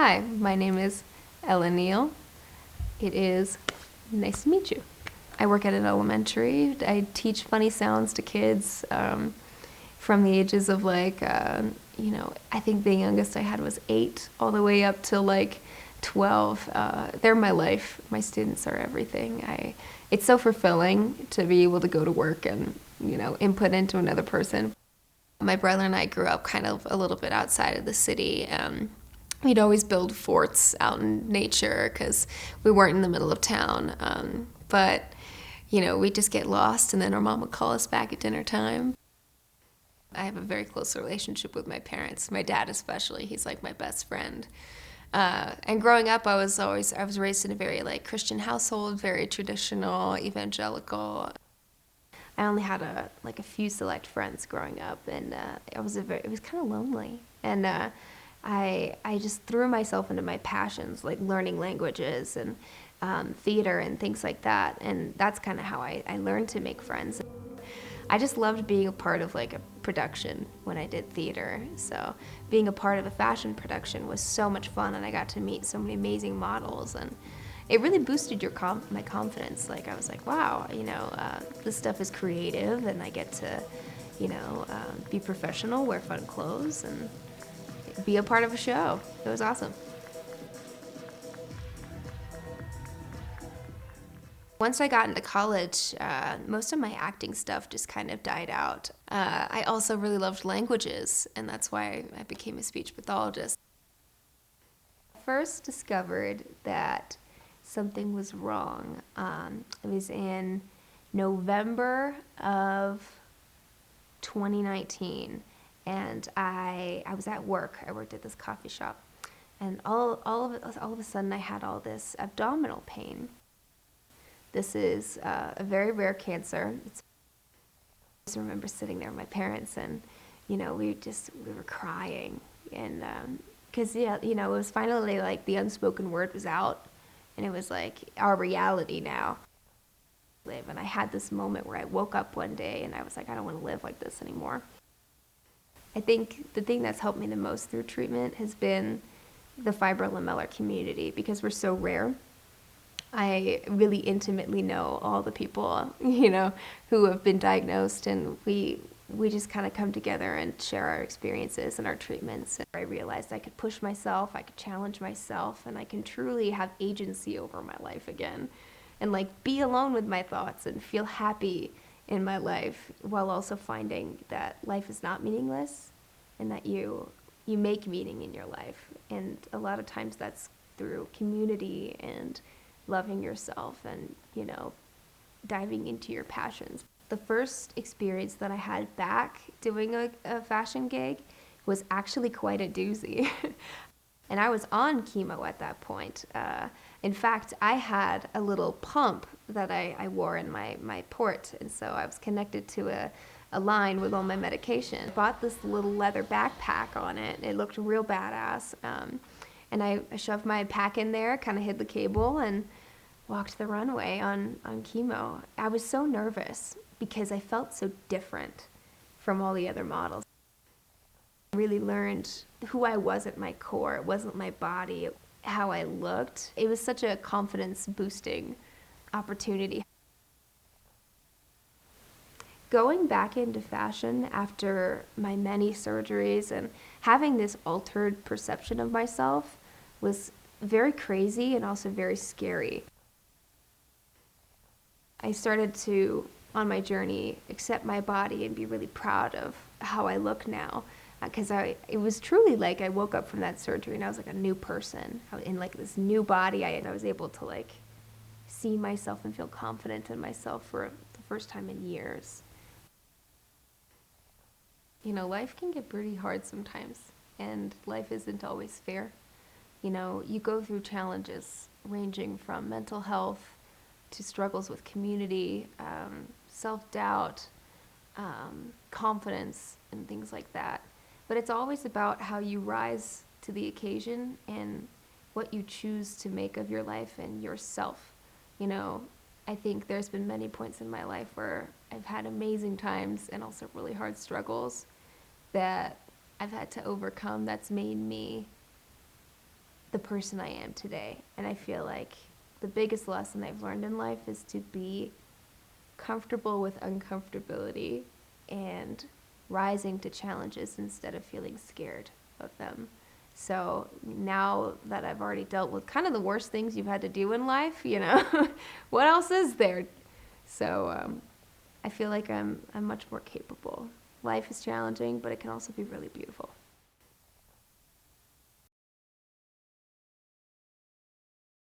Hi, my name is Neal. It is nice to meet you. I work at an elementary. I teach funny sounds to kids from the ages of I think the youngest I had was 8, all the way up to like 12. They're my life. My students are everything. It's so fulfilling to be able to go to work and, input into another person. My brother and I grew up kind of a little bit outside of the city. We'd always build forts out in nature because we weren't in the middle of town. But we'd just get lost, and then our mom would call us back at dinner time. I have a very close relationship with my parents, my dad especially. He's like my best friend. And growing up, I was raised in a very like Christian household, very traditional, evangelical. I only had a few select friends growing up, and it was kind of lonely. And I just threw myself into my passions, like learning languages and theater and things like that. And that's kind of how I learned to make friends. I just loved being a part of like a production when I did theater. So being a part of a fashion production was so much fun, and I got to meet so many amazing models, and it really boosted my confidence. Like I was like, wow, this stuff is creative, and I get to, be professional, wear fun clothes, and be a part of a show. It was awesome. Once I got into college, most of my acting stuff just kind of died out. I also really loved languages, and that's why I became a speech pathologist. First discovered that something was wrong. It was in November of 2019, and I was at work. I worked at this coffee shop, and all of a sudden I had all this abdominal pain. This is a very rare cancer. I just remember sitting there with my parents, and we were crying, and because it was finally like the unspoken word was out, and it was like our reality now. And I had this moment where I woke up one day and I was like, I don't want to live like this anymore. I think the thing that's helped me the most through treatment has been the fibrolamellar community, because we're so rare. I really intimately know all the people, who have been diagnosed, and we just kind of come together and share our experiences and our treatments. And I realized I could push myself, I could challenge myself, and I can truly have agency over my life again, and like be alone with my thoughts and feel happy in my life, while also finding that life is not meaningless, and that you make meaning in your life. And a lot of times that's through community and loving yourself and, diving into your passions. The first experience that I had back doing a fashion gig was actually quite a doozy. And I was on chemo at that point. In fact, I had a little pump that I wore in my port, and so I was connected to a line with all my medication. I bought this little leather backpack on it. It looked real badass. And I shoved my pack in there, kind of hid the cable, and walked the runway on chemo. I was so nervous because I felt so different from all the other models. I really learned who I was at my core. It wasn't my body, how I looked. It was such a confidence boosting opportunity. Going back into fashion after my many surgeries and having this altered perception of myself was very crazy and also very scary. I started to, on my journey, accept my body and be really proud of how I look now. Because it was truly like I woke up from that surgery and I was like a new person. In like this new body, I was able to like see myself and feel confident in myself for the first time in years. Life can get pretty hard sometimes, and life isn't always fair. You go through challenges ranging from mental health to struggles with community, self-doubt, confidence, and things like that. But it's always about how you rise to the occasion and what you choose to make of your life and yourself. I think there's been many points in my life where I've had amazing times and also really hard struggles that I've had to overcome, that's made me the person I am today. And I feel like the biggest lesson I've learned in life is to be comfortable with uncomfortability and rising to challenges instead of feeling scared of them. So now that I've already dealt with kind of the worst things you've had to do in life, what else is there? So I feel like I'm much more capable. Life is challenging, but it can also be really beautiful.